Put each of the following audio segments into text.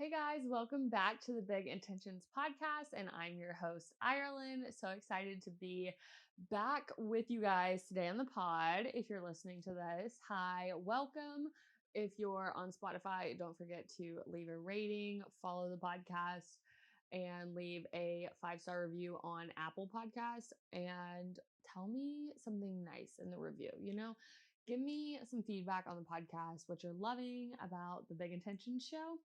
Hey guys, welcome back to the Big Intentions podcast, and I'm your host, Iralyn. So excited to be back with you guys today on the pod. If you're listening to this, hi, welcome. If you're on Spotify, don't forget to leave a rating, follow the podcast, and leave a 5-star review on Apple Podcasts. And tell me something nice in the review. Give me some feedback on the podcast, what you're loving about the Big Intentions show.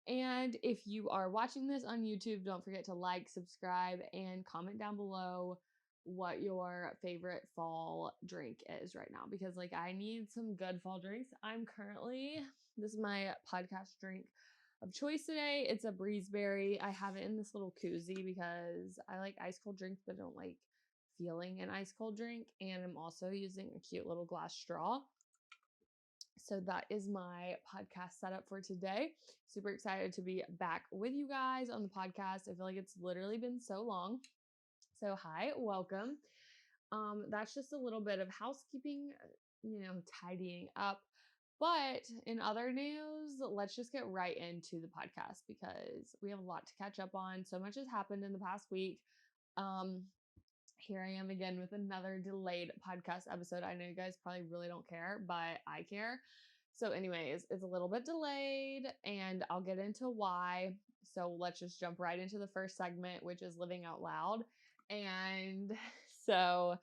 And if you are watching this on YouTube, don't forget to like, subscribe, and comment down below what your favorite fall drink is right now, because I need some good fall drinks. This is my podcast drink of choice today. It's a breezeberry. I have it in this little koozie because I like ice cold drinks but don't like feeling an ice cold drink, and I'm also using a cute little glass straw. So that is my podcast setup for today. Super excited to be back with you guys on the podcast. I feel like it's literally been so long. So hi, welcome. That's just a little bit of housekeeping, tidying up. But in other news, let's just get right into the podcast because we have a lot to catch up on. So much has happened in the past week. Here I am again with another delayed podcast episode. I know you guys probably really don't care, but I care. So anyways, it's a little bit delayed and I'll get into why. So let's just jump right into the first segment, which is living out loud. And so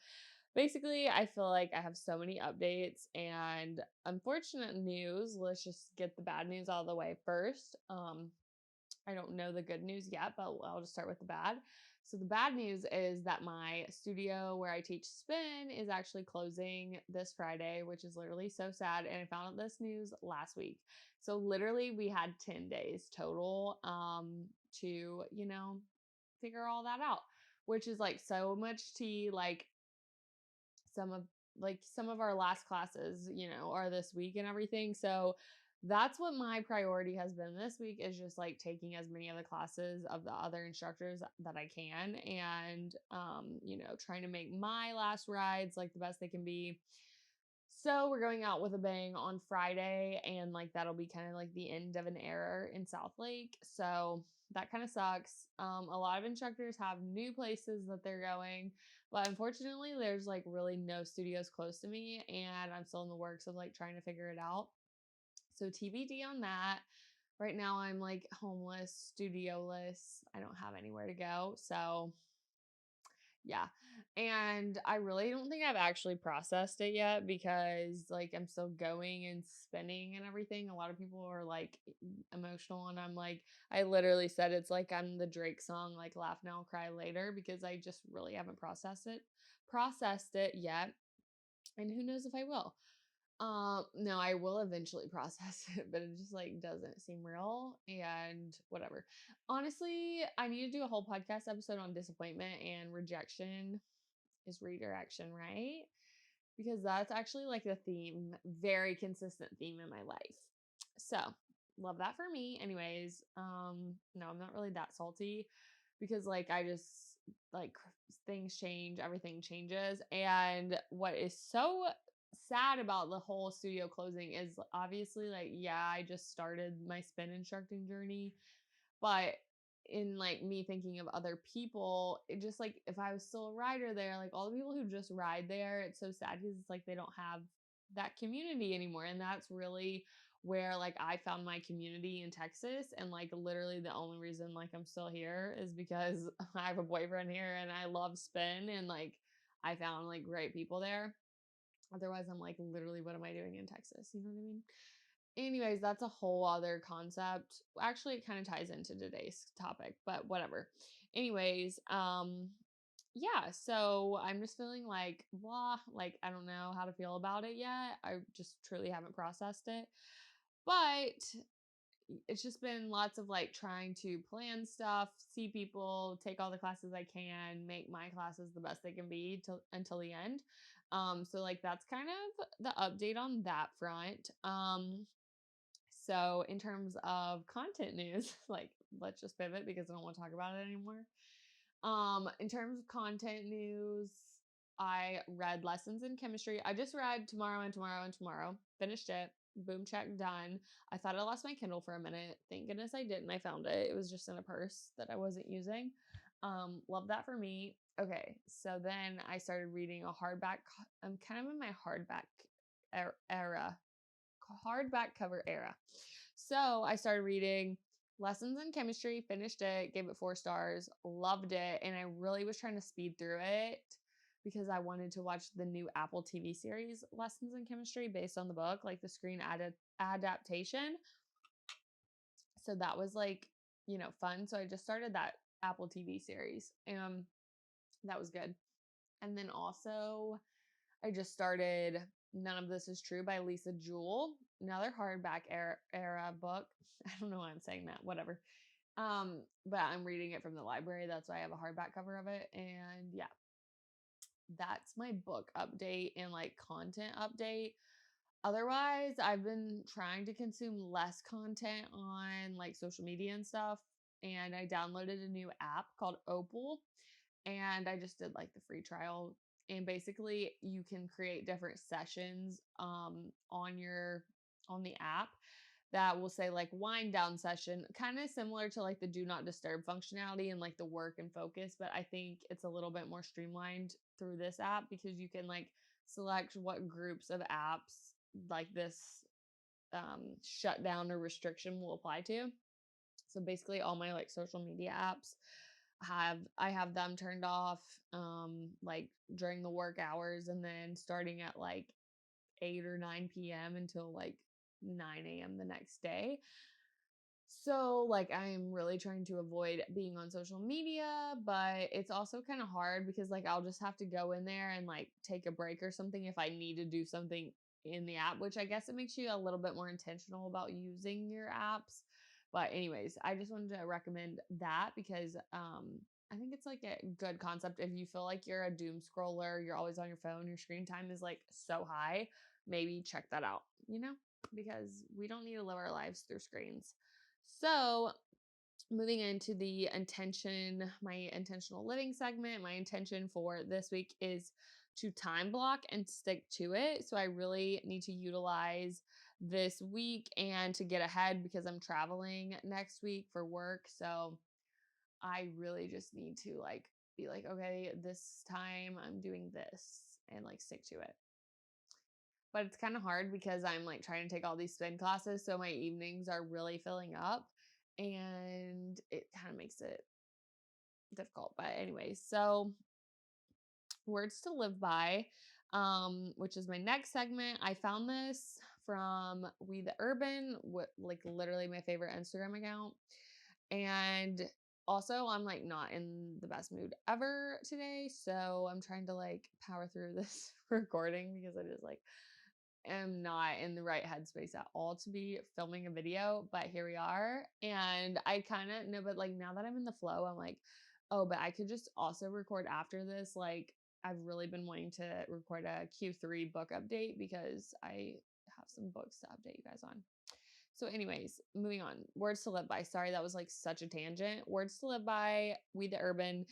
basically, I feel like I have so many updates and unfortunate news. Let's just get the bad news out of the way first. I don't know the good news yet, but I'll just start with the bad. So the bad news is that my studio where I teach spin is actually closing this Friday, which is literally so sad. And I found out this news last week. So literally we had 10 days total to, figure all that out, which is so much tea. Some of some of our last classes, are this week and everything. So that's what my priority has been this week, is just taking as many of the classes of the other instructors that I can, and trying to make my last rides the best they can be. So we're going out with a bang on Friday, and that'll be kind of the end of an era in South Lake. So that kind of sucks. A lot of instructors have new places that they're going, but unfortunately there's really no studios close to me, and I'm still in the works of trying to figure it out. So TBD on that. Right now I'm homeless, studioless. I don't have anywhere to go. So yeah. And I really don't think I've actually processed it yet because I'm still going and spinning and everything. A lot of people are emotional, and I literally said it's I'm the Drake song, laugh now, cry later, because I just really haven't processed it yet. And who knows if I will. No, I will eventually process it, but it just doesn't seem real, and whatever. Honestly, I need to do a whole podcast episode on disappointment and rejection is redirection, right? Because that's actually a theme, very consistent theme in my life. So, love that for me. Anyways, no, I'm not really that salty because I just like things change, everything changes. And what is so sad about the whole studio closing is obviously yeah, I just started my spin instructing journey, but in me thinking of other people, it just if I was still a rider there, all the people who just ride there, it's so sad because it's they don't have that community anymore. And that's really where I found my community in Texas, and literally the only reason I'm still here is because I have a boyfriend here and I love spin, and I found great people there. Otherwise I'm literally, what am I doing in Texas? You know what I mean? Anyways, that's a whole other concept. Actually, it kind of ties into today's topic, but whatever. Anyways, yeah, so I'm just feeling blah, I don't know how to feel about it yet. I just truly haven't processed it. But it's just been lots of trying to plan stuff, see people, take all the classes I can, make my classes the best they can be until the end. So that's kind of the update on that front. So in terms of content news, let's just pivot because I don't want to talk about it anymore. In terms of content news, I read Lessons in Chemistry. I just read Tomorrow and Tomorrow and Tomorrow. Finished it. Boom, check, done. I thought I lost my Kindle for a minute. Thank goodness I didn't. I found it. It was just in a purse that I wasn't using. Love that for me. Okay, so then I started reading a hardback. I'm kind of in my era, hardback cover era. So I started reading Lessons in Chemistry, finished it, gave it 4 stars, loved it, and I really was trying to speed through it because I wanted to watch the new Apple TV series Lessons in Chemistry based on the book, like the screen adaptation. So that was like, fun. So I just started that Apple TV series. And that was good. And then also I just started None of This Is True by Lisa Jewell, another hardback era book. I don't know why I'm saying that, whatever. But I'm reading it from the library. That's why I have a hardback cover of it. And yeah, that's my book update and like content update. Otherwise, I've been trying to consume less content on like social media and stuff. And I downloaded a new app called Opal, and I just did like the free trial. And basically, you can create different sessions on the app that will say like wind down session, kind of similar to like the do not disturb functionality and like the work and focus, but I think it's a little bit more streamlined through this app because you can like select what groups of apps like this shutdown or restriction will apply to. So basically all my like social media apps I have them turned off like during the work hours, and then starting at like 8 or 9 p.m. until like 9 a.m. the next day. So, like, I'm really trying to avoid being on social media, but it's also kind of hard because, like, I'll just have to go in there and, like, take a break or something if I need to do something in the app, which I guess it makes you a little bit more intentional about using your apps. But, anyways, I just wanted to recommend that because I think it's like a good concept. If you feel like you're a doom scroller, you're always on your phone, your screen time is like so high, maybe check that out, because we don't need to live our lives through screens. So, moving into my intentional living segment, my intention for this week is to time block and stick to it. So, I really need to utilize this week and to get ahead because I'm traveling next week for work. So, I really just need to like be like, okay, this time I'm doing this and like stick to it. But it's kind of hard because I'm like trying to take all these spin classes. So my evenings are really filling up and it kind of makes it difficult. But anyways, so words to live by, which is my next segment. I found this from We the Urban, like literally my favorite Instagram account. And also, I'm like not in the best mood ever today. So I'm trying to like power through this recording because I just like am not in the right headspace at all to be filming a video, but here we are. And I kind of know, but like now that I'm in the flow, I'm like, oh, but I could just also record after this. Like, I've really been wanting to record a Q3 book update because I have some books to update you guys on. So, anyways, moving on. Words to live by. Sorry, that was like such a tangent. Words to live by, We the Urban.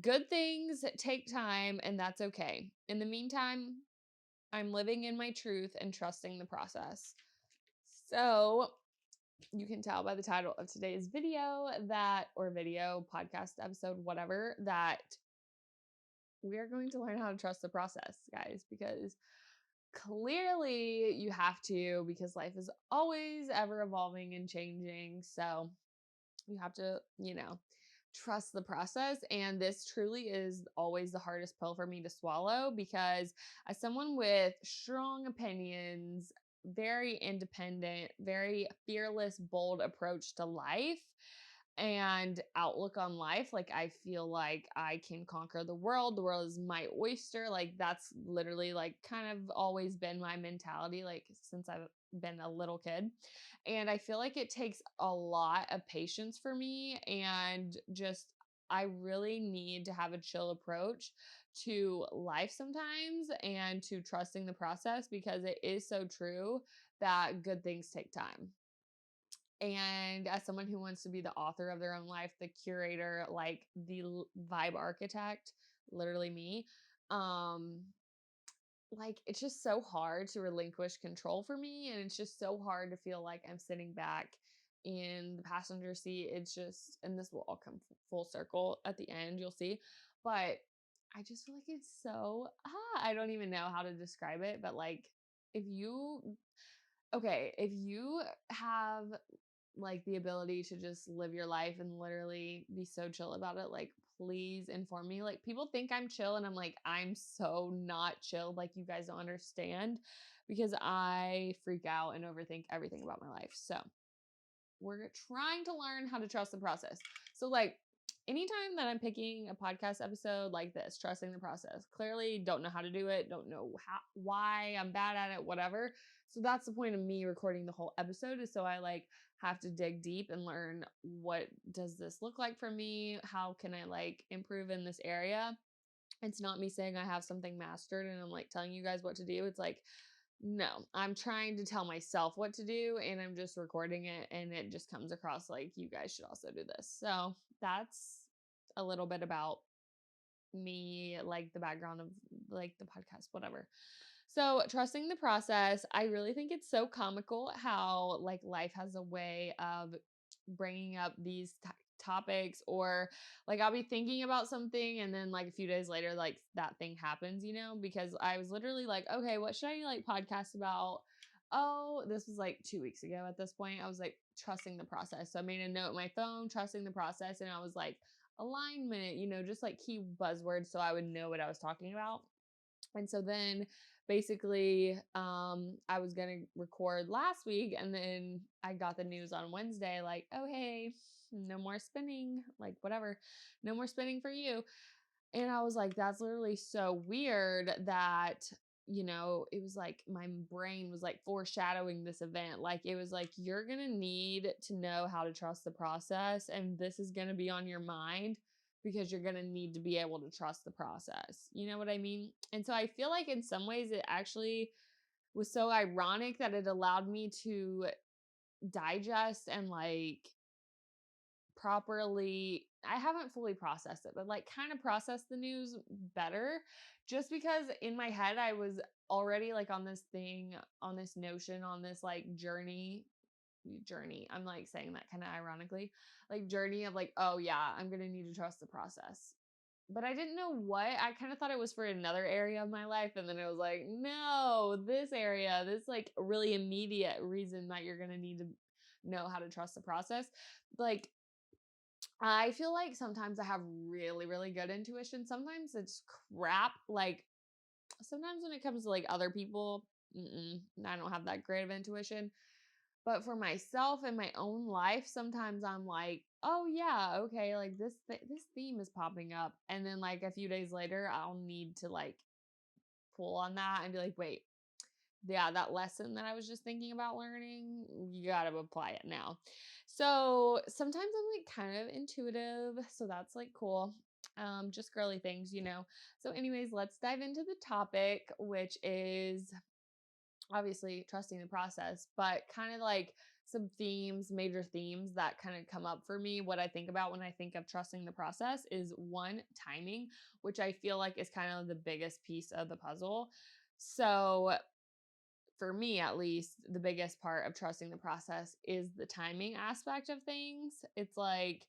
Good things take time, and that's okay. In the meantime, I'm living in my truth and trusting the process. So, you can tell by the title of today's video video, podcast episode, whatever, that we are going to learn how to trust the process, guys, because clearly you have to, because life is always ever evolving and changing. So, you have to, trust the process. And this truly is always the hardest pill for me to swallow because as someone with strong opinions, very independent, very fearless, bold approach to life and outlook on life, like I feel like I can conquer the world. The world is my oyster. Like that's literally like kind of always been my mentality, like since I've been a little kid. And I feel like it takes a lot of patience for me and just I really need to have a chill approach to life sometimes and to trusting the process because it is so true that good things take time. And as someone who wants to be the author of their own life, the curator, like the vibe architect, literally me, um, like, it's just so hard to relinquish control for me, and it's just so hard to feel like I'm sitting back in the passenger seat. It's just, and this will all come full circle at the end, you'll see. But I just feel like it's so, I don't even know how to describe it, but like, if you, okay, if you have like the ability to just live your life and literally be so chill about it, like please inform me. Like people think I'm chill and I'm like, I'm so not chill. Like you guys don't understand because I freak out and overthink everything about my life. So we're trying to learn how to trust the process. So like anytime that I'm picking a podcast episode like this, trusting the process, clearly don't know how to do it, don't know how, why I'm bad at it, whatever. So that's the point of me recording the whole episode, is so I like have to dig deep and learn, what does this look like for me? How can I like improve in this area? It's not me saying I have something mastered and I'm like telling you guys what to do. It's like, no, I'm trying to tell myself what to do and I'm just recording it, and it just comes across like you guys should also do this. So that's a little bit about me, like the background of like the podcast, whatever. So, trusting the process, I really think it's so comical how like life has a way of bringing up these topics, or like I'll be thinking about something and then like a few days later like that thing happens, because I was literally like, okay, what should I like podcast about? Oh, this was like 2 weeks ago at this point. I was like trusting the process. So I made a note on my phone, trusting the process, and I was like alignment, just like key buzzwords so I would know what I was talking about. And so then basically I was going to record last week, and then I got the news on Wednesday like, "Oh, hey, no more spinning, like whatever. No more spinning for you." And I was like, that's literally so weird that, it was like my brain was like foreshadowing this event. Like it was like, you're going to need to know how to trust the process. And this is going to be on your mind because you're going to need to be able to trust the process. You know what I mean? And so I feel like in some ways it actually was so ironic that it allowed me to digest and like properly, I haven't fully processed it, but like kind of process the news better, just because in my head I was already like on this thing, on this notion, on this like journey. I'm like saying that kind of ironically, like journey of like, oh yeah, I'm going to need to trust the process. But I didn't know what. I kind of thought it was for another area of my life, and then it was like, no, this area, this like really immediate reason that you're going to need to know how to trust the process. Like I feel like sometimes I have really, really good intuition. Sometimes it's crap. Like sometimes when it comes to like other people, I don't have that great of intuition. But for myself in my own life, sometimes I'm like, oh yeah, okay, like this theme is popping up, and then like a few days later, I'll need to like pull on that and be like, wait, yeah, that lesson that I was just thinking about learning, you got to apply it now. So sometimes I'm like kind of intuitive. So that's like cool. Just girly things. So, anyways, let's dive into the topic, which is obviously trusting the process, but kind of like some themes, major themes that kind of come up for me. What I think about when I think of trusting the process is one, timing, which I feel like is kind of the biggest piece of the puzzle. So, for me at least, the biggest part of trusting the process is the timing aspect of things. It's like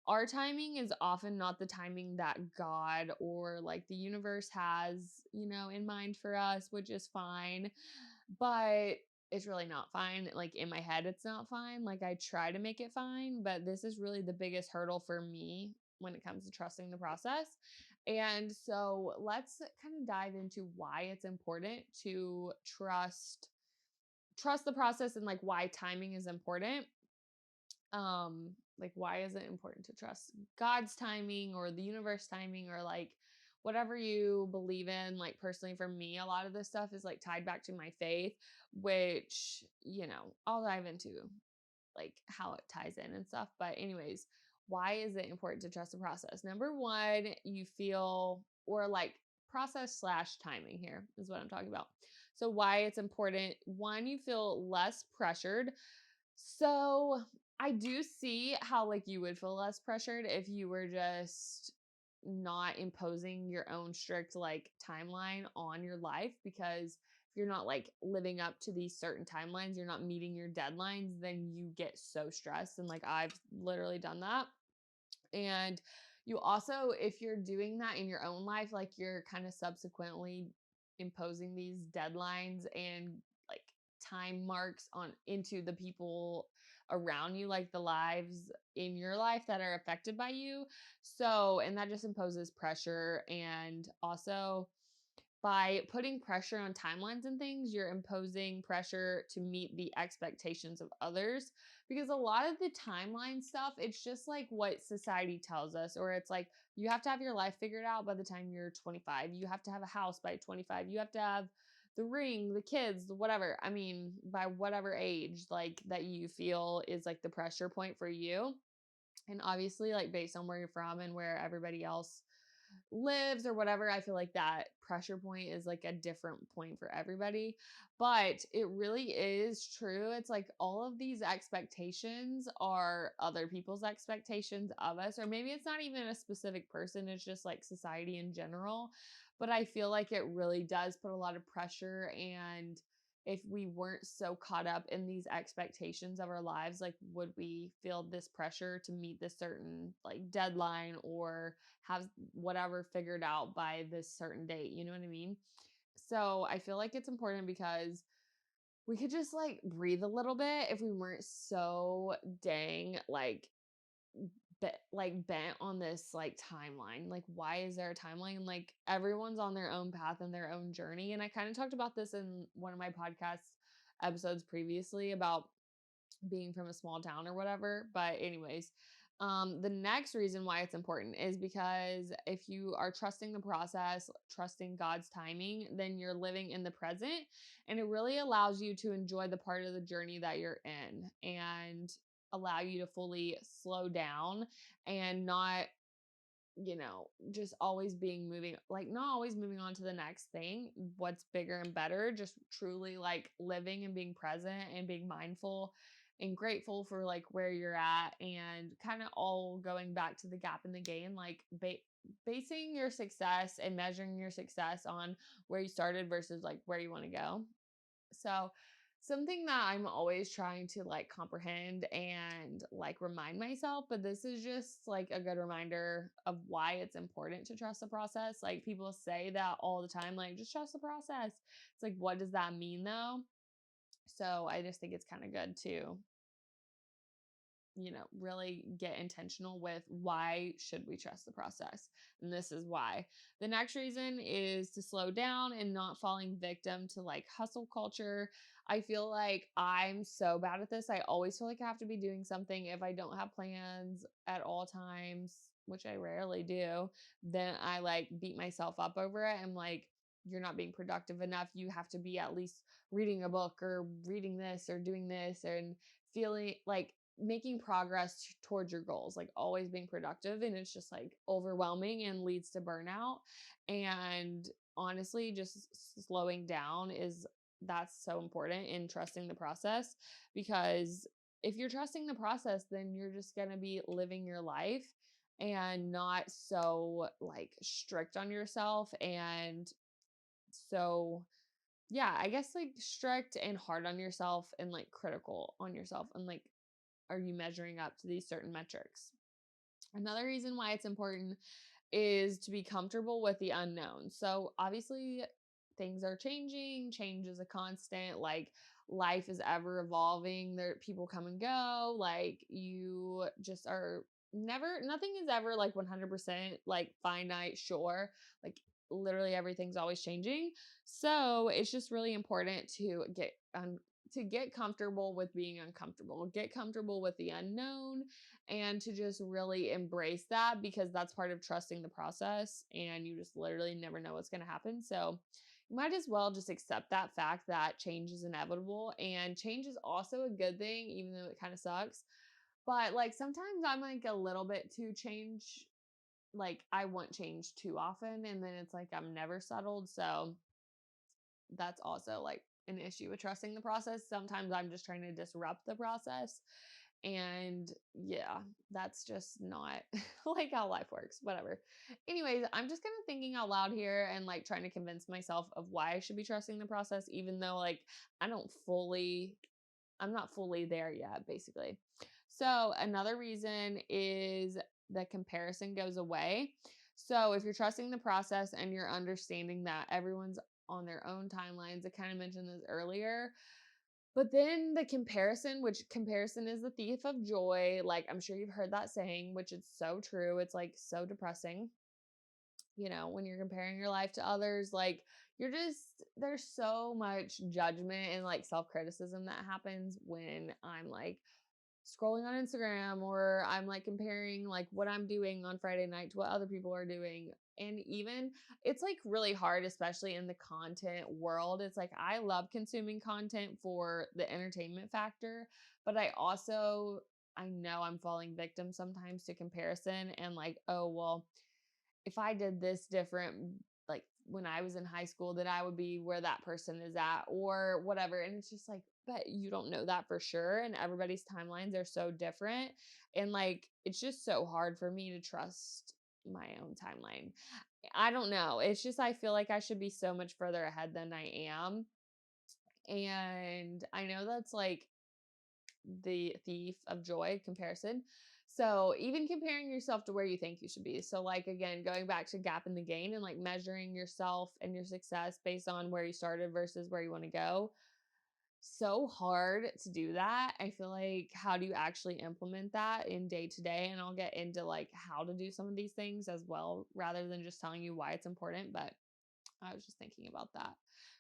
our timing is often not the timing that God or like the universe has, in mind for us, which is fine. But it's really not fine. Like in my head, it's not fine. Like I try to make it fine, but this is really the biggest hurdle for me when it comes to trusting the process. And so let's kind of dive into why it's important to trust the process, and like why timing is important. Like why is it important to trust God's timing or the universe timing, or like whatever you believe in. Like personally for me, a lot of this stuff is like tied back to my faith, which, I'll dive into like how it ties in and stuff. But anyways, why is it important to trust the process? Number one, you feel, or like process slash timing here is what I'm talking about. So why it's important. One, you feel less pressured. So I do see how like you would feel less pressured if you were just not imposing your own strict like timeline on your life, because if you're not like living up to these certain timelines, you're not meeting your deadlines, then you get so stressed. And like I've literally done that. And you also, if you're doing that in your own life, like you're kind of subsequently imposing these deadlines and like time marks on into the people around you, like the lives in your life that are affected by you. So, and that just imposes pressure. And also, by putting pressure on timelines and things, you're imposing pressure to meet the expectations of others. Because a lot of the timeline stuff, it's just like what society tells us, or it's like you have to have your life figured out by the time you're 25. You have to have a house by 25. You have to have the ring, the kids, whatever. I mean, by whatever age, like that you feel is like the pressure point for you. And obviously, like based on where you're from and where everybody else lives or whatever, I feel like that pressure point is like a different point for everybody. But it really is true. It's like all of these expectations are other people's expectations of us, or maybe it's not even a specific person, it's just like society in general. But I feel like it really does put a lot of pressure. And if we weren't so caught up in these expectations of our lives, like would we feel this pressure to meet this certain like deadline or have whatever figured out by this certain date? You know what I mean? So I feel like it's important because we could just like breathe a little bit if we weren't so dang like bent on this like timeline. Like why is there a timeline? Like everyone's on their own path and their own journey. And I kind of talked about this in one of my podcast episodes previously about being from a small town or whatever. But anyways, the next reason why it's important is because if you are trusting the process, trusting God's timing, then you're living in the present, and it really allows you to enjoy the part of the journey that you're in and allow you to fully slow down and not, just always being moving, like not always moving on to the next thing, what's bigger and better, just truly like living and being present and being mindful and grateful for like where you're at, and kind of all going back to the gap in the gain, like basing your success and measuring your success on where you started versus like where you want to go. So, something that I'm always trying to like comprehend and like remind myself, but this is just like a good reminder of why it's important to trust the process. Like people say that all the time, like just trust the process. It's like, what does that mean though? So, I just think it's kind of good to really get intentional with why should we trust the process. And this is why. The next reason is to slow down and not falling victim to like hustle culture. I feel like I'm so bad at this. I always feel like I have to be doing something. If I don't have plans at all times, which I rarely do, then I like beat myself up over it. I'm like, you're not being productive enough. You have to be at least reading a book or reading this or doing this, and feeling like making progress towards your goals, like always being productive. And it's just like overwhelming and leads to burnout. And honestly, just slowing down is that's so important in trusting the process, because if you're trusting the process, then you're just going to be living your life and not so like strict on yourself. And so yeah, I guess like strict and hard on yourself and like critical on yourself, and like are you measuring up to these certain metrics? Another reason why it's important is to be comfortable with the unknown. So, obviously, things are changing, change is a constant, like life is ever evolving. There people come and go, like you just are never nothing is ever like 100% like finite, sure. Like literally everything's always changing. So, it's just really important to get comfortable with being uncomfortable, get comfortable with the unknown, and to just really embrace that, because that's part of trusting the process, and you just literally never know what's going to happen. So you might as well just accept that fact that change is inevitable, and change is also a good thing, even though it kind of sucks. But like sometimes I'm like a little bit too change, like I want change too often, and then it's like I'm never settled. So that's also like an issue with trusting the process. Sometimes I'm just trying to disrupt the process. And yeah, that's just not like how life works. Whatever. Anyways, I'm just kind of thinking out loud here and like trying to convince myself of why I should be trusting the process, even though like I don't fully, I'm not fully there yet, basically. So another reason is that comparison goes away. So if you're trusting the process and you're understanding that everyone's on their own timelines, I kind of mentioned this earlier, but then the comparison, which comparison is the thief of joy. Like, I'm sure you've heard that saying, which is so true. It's like so depressing, when you're comparing your life to others. Like, there's so much judgment and like self criticism that happens when I'm like scrolling on Instagram, or I'm like comparing like what I'm doing on Friday night to what other people are doing. And even it's like really hard, especially in the content world. It's like I love consuming content for the entertainment factor, but I know I'm falling victim sometimes to comparison and like, oh, well, if I did this different, like when I was in high school, that I would be where that person is at or whatever. And it's just like, but you don't know that for sure. And everybody's timelines are so different. And like, it's just so hard for me to trust my own timeline. I don't know. It's just, I feel like I should be so much further ahead than I am. And I know that's like the thief of joy comparison. So even comparing yourself to where you think you should be. So like again, going back to gap in the gain and like measuring yourself and your success based on where you started versus where you want to go. So hard to do that. I feel like how do you actually implement that in day to day? And I'll get into like how to do some of these things as well, rather than just telling you why it's important. But I was just thinking about that.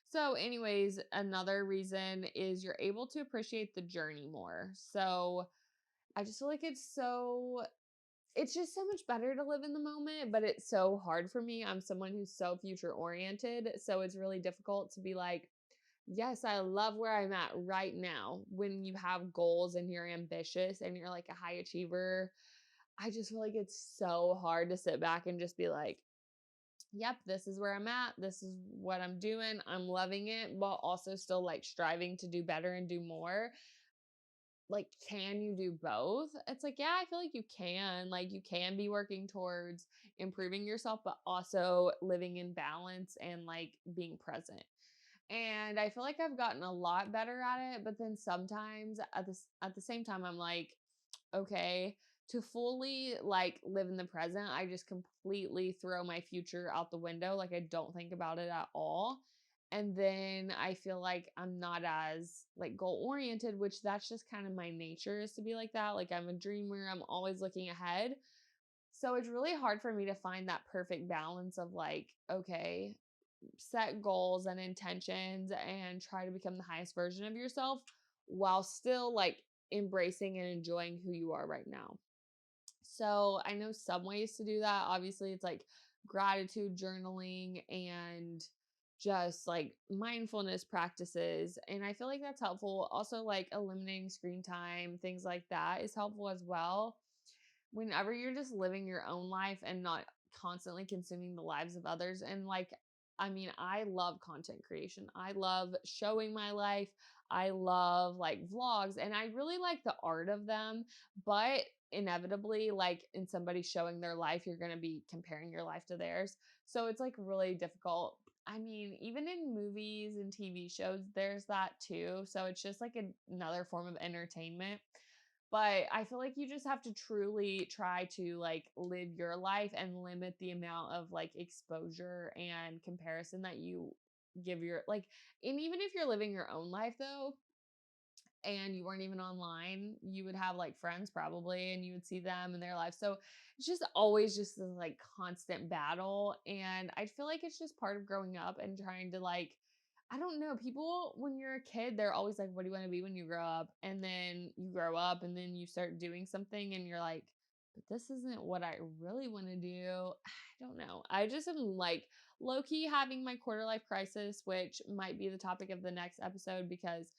So, anyways, another reason is you're able to appreciate the journey more. So, I just feel like it's just so much better to live in the moment, but it's so hard for me. I'm someone who's so future oriented. So, it's really difficult to be like, yes, I love where I'm at right now. When you have goals and you're ambitious and you're like a high achiever, I just feel like it's so hard to sit back and just be like, yep, this is where I'm at. This is what I'm doing. I'm loving it, while also still like striving to do better and do more. Like, can you do both? It's like, yeah, I feel like you can. Like, you can be working towards improving yourself, but also living in balance and like being present. And I feel like I've gotten a lot better at it, but then sometimes at the same time I'm like, okay, to fully like live in the present, I just completely throw my future out the window. Like I don't think about it at all. And then I feel like I'm not as like goal oriented, which that's just kind of my nature, is to be like that. Like I'm a dreamer, I'm always looking ahead. So it's really hard for me to find that perfect balance of like, okay, set goals and intentions and try to become the highest version of yourself while still like embracing and enjoying who you are right now. So I know some ways to do that. Obviously, it's like gratitude journaling and just like mindfulness practices. And I feel like that's helpful. Also, like eliminating screen time, things like that is helpful as well. Whenever you're just living your own life and not constantly consuming the lives of others. And like, I mean, I love content creation. I love showing my life. I love like vlogs, and I really like the art of them. But inevitably, like in somebody showing their life, you're going to be comparing your life to theirs. So it's like really difficult. I mean, even in movies and TV shows, there's that too. So it's just like another form of entertainment. But I feel like you just have to truly try to like live your life and limit the amount of like exposure and comparison that you give your like. And even if you're living your own life though, and you weren't even online, you would have like friends probably, and you would see them in their life. So it's just always just this like constant battle. And I feel like it's just part of growing up and trying to like, I don't know, people, when you're a kid, they're always like, what do you want to be when you grow up? And then you grow up and then you start doing something and you're like, but this isn't what I really want to do. I don't know. I just am like low key having my quarter life crisis, which might be the topic of the next episode, because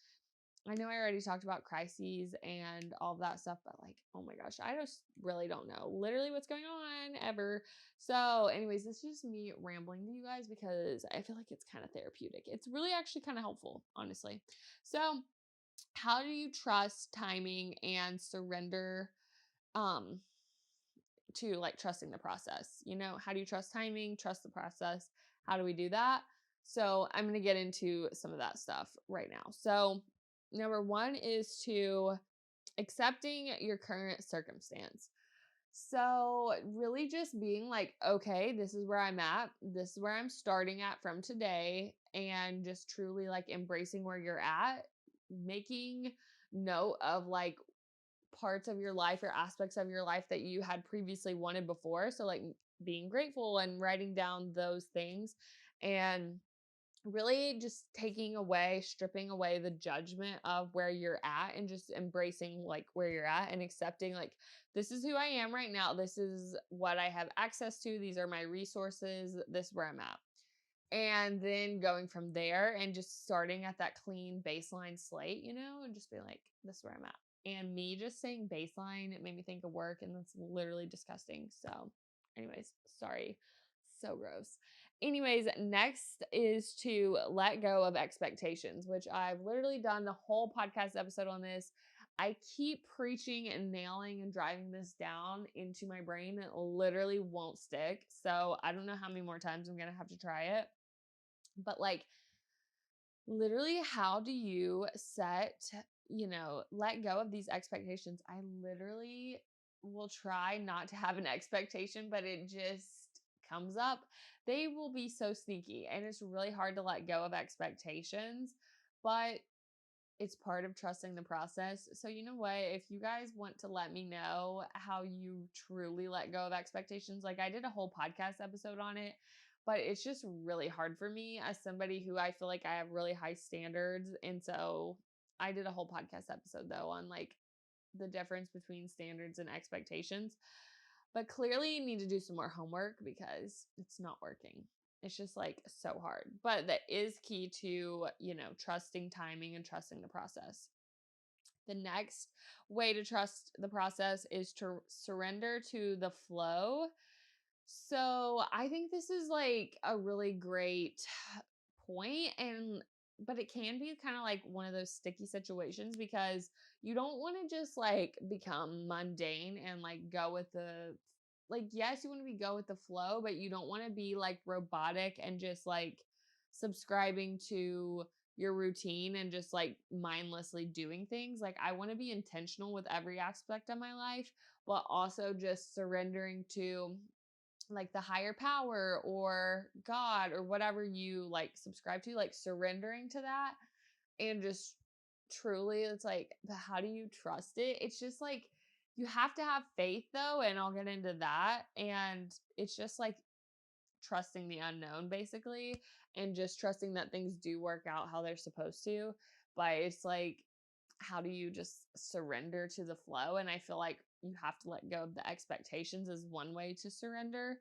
I know I already talked about crises and all of that stuff, but like, oh my gosh, I just really don't know literally what's going on ever. So, anyways, this is just me rambling to you guys because I feel like it's kind of therapeutic. It's really actually kind of helpful, honestly. So, how do you trust timing and surrender um to like trusting the process? How do you trust timing, trust the process? How do we do that? So, I'm going to get into some of that stuff right now. So, number 1 is to accepting your current circumstance. So, really just being like, okay, this is where I'm at. This is where I'm starting at from today. And just truly like embracing where you're at, making note of like parts of your life or aspects of your life that you had previously wanted before. So, like being grateful and writing down those things and really just stripping away the judgment of where you're at and just embracing like where you're at and accepting like this is who I am right now. This is what I have access to. These are my resources. This is where I'm at. And then going from there and just starting at that clean baseline slate, and just being like, this is where I'm at. And me just saying baseline, it made me think of work, and that's literally disgusting. So, anyways, sorry. So gross. Anyways, next is to let go of expectations, which I've literally done the whole podcast episode on this. I keep preaching and nailing and driving this down into my brain. It literally won't stick. So I don't know how many more times I'm going to have to try it. But like, literally, how do you let go of these expectations? I literally will try not to have an expectation, but it just comes up. They will be so sneaky, and it's really hard to let go of expectations, but it's part of trusting the process. So, you know what? If you guys want to let me know how you truly let go of expectations, like I did a whole podcast episode on it, but it's just really hard for me as somebody who I feel like I have really high standards. And so I did a whole podcast episode though on like the difference between standards and expectations. But clearly, you need to do some more homework because it's not working. It's just like so hard. But that is key to, trusting timing and trusting the process. The next way to trust the process is to surrender to the flow. So I think this is like a really great point, but it can be kind of like one of those sticky situations because you don't want to just like become mundane and like go with the like yes, you want to be go with the flow, but you don't want to be like robotic and just like subscribing to your routine and just like mindlessly doing things. Like I want to be intentional with every aspect of my life, but also just surrendering to like the higher power or God or whatever you like subscribe to, like surrendering to that and just truly, it's like, but how do you trust it? It's just like, you have to have faith though, and I'll get into that. And it's just like trusting the unknown basically, and just trusting that things do work out how they're supposed to. But it's like, how do you just surrender to the flow? And I feel like you have to let go of the expectations is one way to surrender.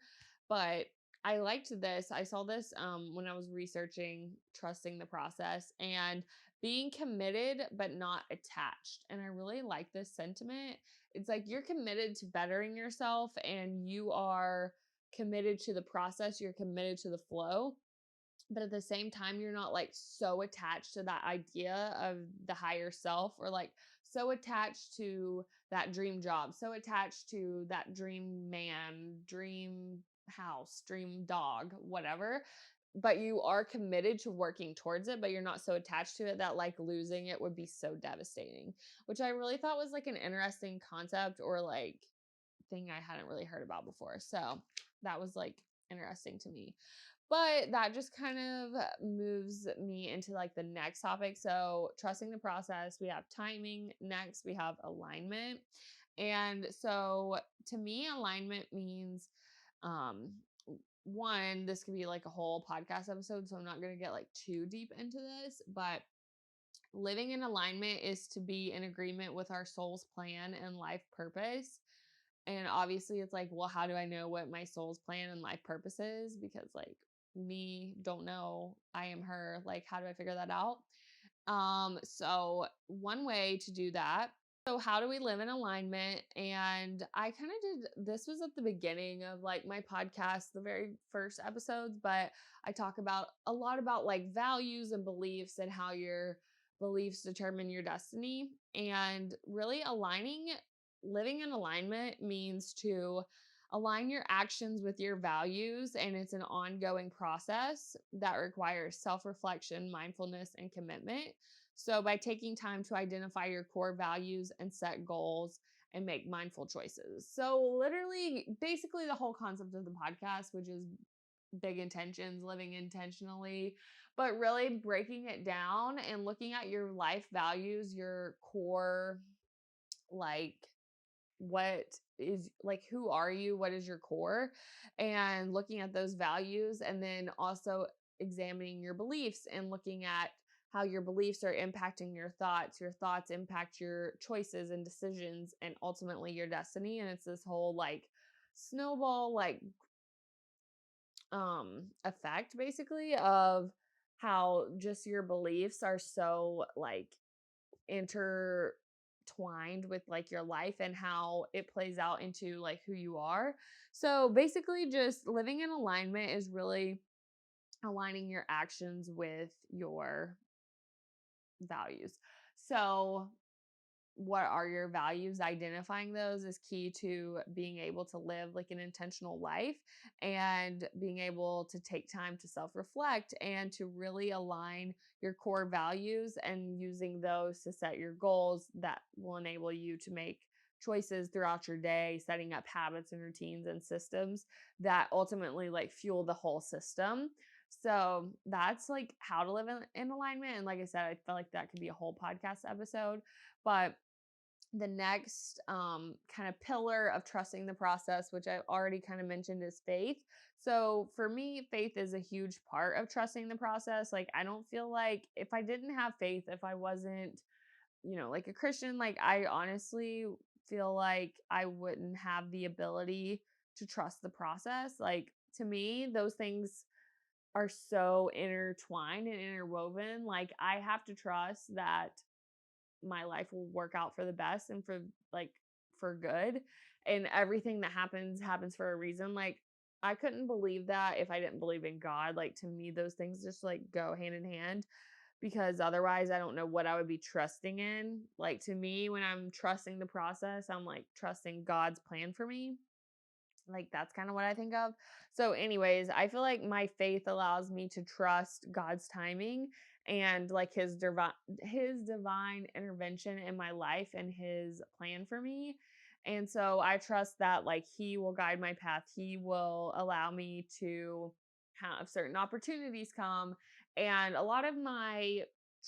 But I liked this. I saw this when I was researching trusting the process and being committed but not attached. And I really like this sentiment. It's like you're committed to bettering yourself and you are committed to the process, you're committed to the flow, but at the same time you're not like so attached to that idea of the higher self or like so attached to that dream job, so attached to that dream man, dream house, dream dog, whatever. But you are committed to working towards it, but you're not so attached to it that like losing it would be so devastating, which I really thought was like an interesting concept or like thing I hadn't really heard about before. So that was like interesting to me. But that just kind of moves me into like the next topic. So, trusting the process, we have timing. Next, we have alignment. And so, to me, alignment means um, one, this could be like a whole podcast episode. So, I'm not going to get like too deep into this, but living in alignment is to be in agreement with our soul's plan and life purpose. And obviously, it's like, well, how do I know what my soul's plan and life purpose is? Because, like, me don't know. I am her. Like, how do I figure that out? So one way to do that. So, how do we live in alignment? And I kind of did this was at the beginning of like my podcast, the very first episodes, but I talk about a lot about like values and beliefs and how you're beliefs determine your destiny. And really living in alignment means to align your actions with your values. And it's an ongoing process that requires self reflection, mindfulness, and commitment. So, by taking time to identify your core values and set goals and make mindful choices. So, literally, basically, the whole concept of the podcast, which is big intentions, living intentionally, but really breaking it down and looking at your life values, your core, like, what is like, who are you? What is your core? And looking at those values, and then also examining your beliefs and looking at how your beliefs are impacting your thoughts. Your thoughts impact your choices and decisions and ultimately your destiny. And it's this whole like snowball, like effect basically of how just your beliefs are so like intertwined with like your life and how it plays out into like who you are. So basically just living in alignment is really aligning your actions with your values. So what are your values? Identifying those is key to being able to live like an intentional life and being able to take time to self reflect and to really align your core values and using those to set your goals that will enable you to make choices throughout your day, setting up habits and routines and systems that ultimately like fuel the whole system. So that's like how to live in alignment. And like I said, I feel like that could be a whole podcast episode. But the next kind of pillar of trusting the process, which I've already kind of mentioned, is faith. So for me, faith is a huge part of trusting the process. Like, I don't feel like if I didn't have faith, if I wasn't, like a Christian, like, I honestly feel like I wouldn't have the ability to trust the process. Like, to me, those things are so intertwined and interwoven. Like, I have to trust that my life will work out for the best and for good, and everything that happens for a reason. Like, I couldn't believe that if I didn't believe in God. Like, to me those things just like go hand in hand, because otherwise I don't know what I would be trusting in. Like, to me, when I'm trusting the process, I'm like trusting God's plan for me. Like, that's kind of what I think of. So anyways, I feel like my faith allows me to trust God's timing and like his divine intervention in my life and his plan for me. And so I trust that like he will guide my path. He will allow me to have certain opportunities come. And a lot of my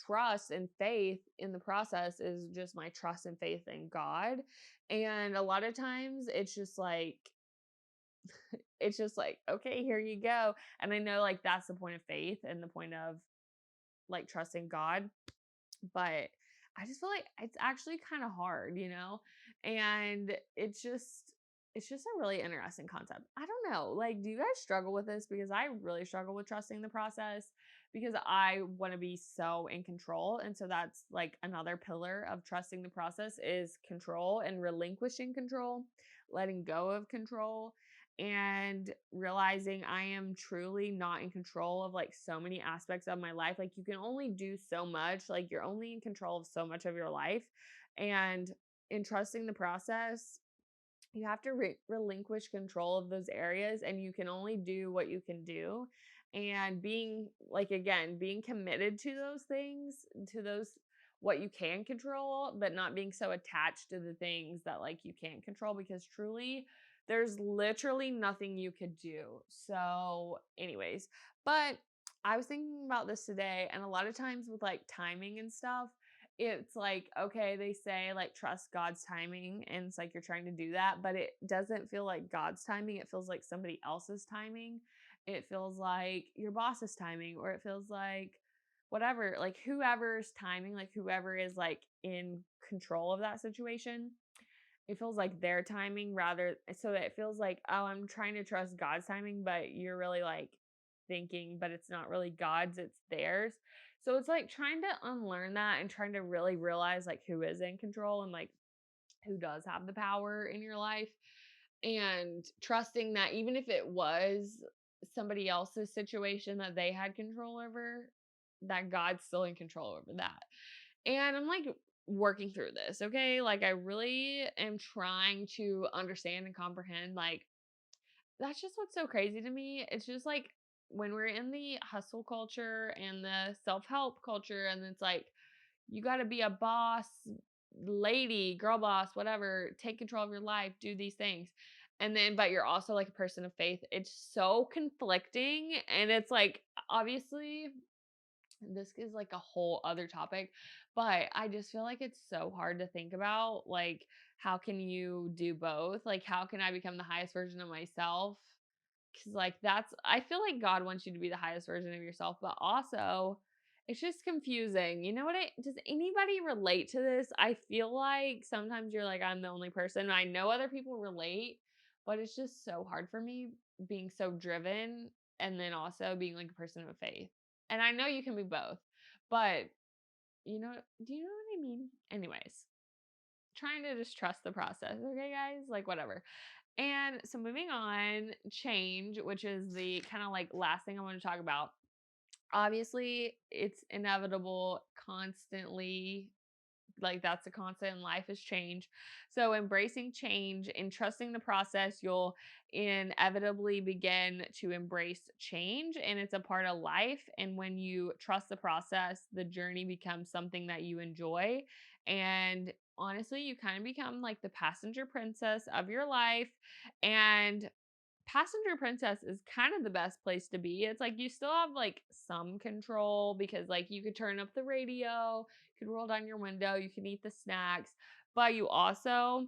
trust and faith in the process is just my trust and faith in God. And a lot of times it's just like, okay, here you go. And I know like that's the point of faith and the point of like trusting God. But I just feel like it's actually kind of hard. And it's just a really interesting concept. I don't know. Like, do you guys struggle with this? Because I really struggle with trusting the process because I want to be so in control. And so that's like another pillar of trusting the process is control and relinquishing control, letting go of control, and realizing I am truly not in control of like so many aspects of my life. Like, you can only do so much, like, you're only in control of so much of your life. And in trusting the process, you have to relinquish control of those areas, and you can only do what you can do. And being like, again, being committed to those things, to those what you can control, but not being so attached to the things that like you can't control, because truly there's literally nothing you could do. So anyways, but I was thinking about this today, and a lot of times with like timing and stuff, it's like, okay, they say like trust God's timing, and it's like you're trying to do that, but it doesn't feel like God's timing. It feels like somebody else's timing. It feels like your boss's timing, or it feels like whatever, like whoever's timing, like whoever is like in control of that situation. It feels like their timing rather, so it feels like, oh, I'm trying to trust God's timing, but you're really like thinking, but it's not really God's, it's theirs. So it's like trying to unlearn that and trying to really realize like who is in control and like who does have the power in your life, and trusting that even if it was somebody else's situation that they had control over, that God's still in control over that. And I'm like working through this, okay? Like I really am trying to understand and comprehend like that's just what's so crazy to me. It's just like when we're in the hustle culture and the self-help culture and it's like you got to be a boss lady, girl boss, whatever, take control of your life, do these things. And then but you're also like a person of faith. It's so conflicting and it's like obviously this is like a whole other topic, but I just feel like it's so hard to think about. Like, how can you do both? Like, how can I become the highest version of myself? Because, like, I feel like God wants you to be the highest version of yourself, but also it's just confusing. You know what? Does anybody relate to this? I feel like sometimes you're like, I'm the only person. I know other people relate, but it's just so hard for me being so driven and then also being like a person of faith. And I know you can be both, but do you know what I mean? Anyways, trying to just trust the process. Okay, guys? Like, whatever. And so, moving on, change, which is the kind of like last thing I want to talk about. Obviously, it's inevitable constantly like that's a constant in life is change. So embracing change and trusting the process, you'll inevitably begin to embrace change and it's a part of life. And when you trust the process, the journey becomes something that you enjoy. And honestly, you kind of become like the passenger princess of your life. And passenger princess is kind of the best place to be. It's like you still have like some control because like you could turn up the radio, you could roll down your window, you can eat the snacks, but you also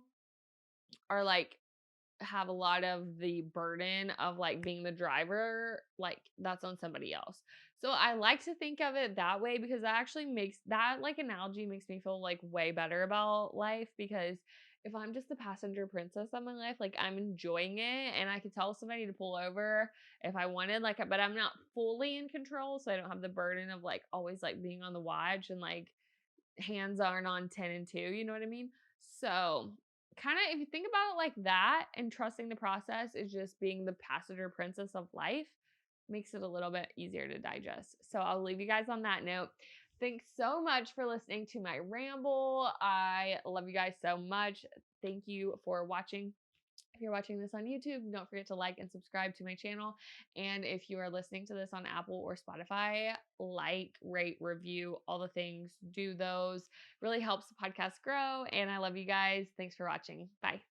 are like have a lot of the burden of like being the driver, like that's on somebody else. So I like to think of it that way because that actually makes that like analogy makes me feel like way better about life because if I'm just the passenger princess of my life, like I'm enjoying it and I could tell somebody to pull over if I wanted, like, but I'm not fully in control. So I don't have the burden of like always like being on the watch and like hands aren't on 10 and 2, you know what I mean? So, kind of if you think about it like that and trusting the process is just being the passenger princess of life makes it a little bit easier to digest. So, I'll leave you guys on that note. Thanks so much for listening to my ramble. I love you guys so much. Thank you for watching. If you're watching this on YouTube, don't forget to like and subscribe to my channel. And if you are listening to this on Apple or Spotify, like, rate, review, all the things, do those. Really helps the podcast grow. And I love you guys. Thanks for watching. Bye.